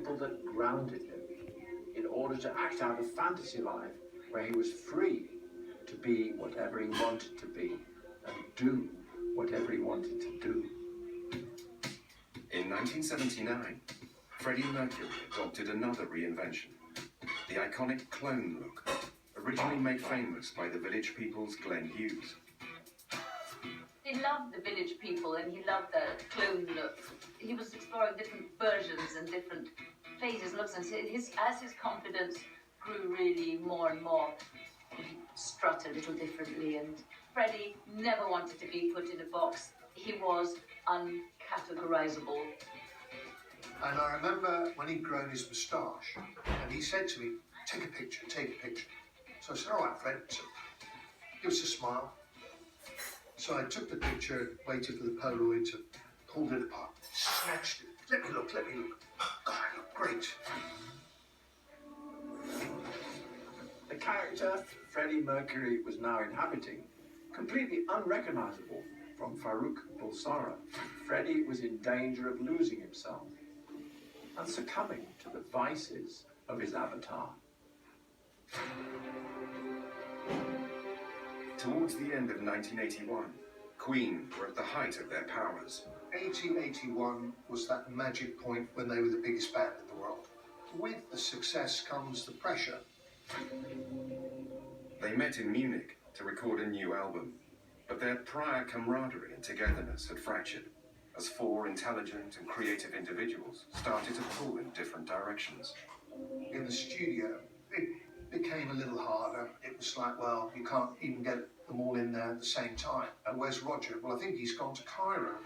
people that grounded him in order to act out a fantasy life where he was free to be whatever he wanted to be and do whatever he wanted to do. In 1979, Freddie Mercury adopted another reinvention, the iconic clone look, originally made famous by the Village People's Glenn Hughes. He loved the Village People and he loved the clone look. He was exploring different versions and different phases and looks, and as his confidence grew really more and more, he strut a little differently, and Freddie never wanted to be put in a box. He was uncategorizable. And I remember when he'd grown his moustache, and he said to me, take a picture, take a picture. So I said, all right, Fred, so give us a smile. So I took the picture, waited for the Polaroid to pull it apart, snatched it. Let me look, let me look. God, I look great. The character Freddie Mercury was now inhabiting, completely unrecognizable from Farouk Bulsara, Freddie was in danger of losing himself and succumbing to the vices of his avatar. Towards the end of 1981, Queen were at the height of their powers. 1881 was that magic point when they were the biggest band in the world. With the success comes the pressure. They met in Munich to record a new album, but their prior camaraderie and togetherness had fractured as four intelligent and creative individuals started to pull in different directions. In the studio, it became a little harder. It was like, well, you can't even get them all in there at the same time. And where's Roger? Well, I think he's gone to Cairo.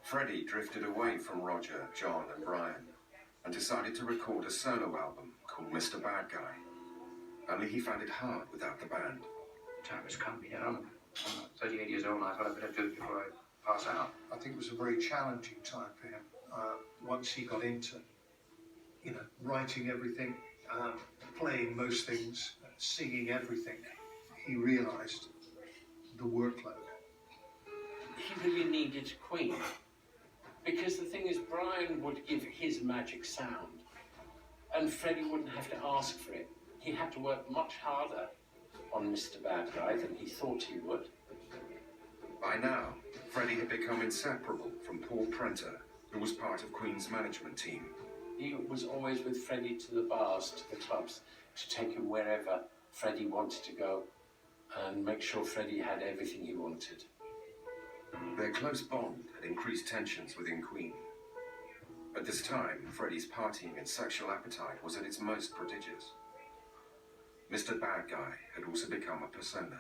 Freddie drifted away from Roger, John and Brian and decided to record a solo album called Mr. Bad Guy. Only he found it hard without the band. Time has come, you know. I'm 38 years old, and I thought I'd better do it before I pass out. I think it was a very challenging time for him. Once he got into, writing everything, playing most things, singing everything, he realised the workload. He really needed Queen. Because the thing is, Brian would give his magic sound, and Freddie wouldn't have to ask for it. He had to work much harder on Mr. Bad Guy than he thought he would. By now, Freddie had become inseparable from Paul Prenter, who was part of Queen's management team. He was always with Freddie to the bars, to the clubs, to take him wherever Freddie wanted to go and make sure Freddie had everything he wanted. Their close bond had increased tensions within Queen. At this time, Freddie's partying and sexual appetite was at its most prodigious. Mr. Bad Guy had also become a persona.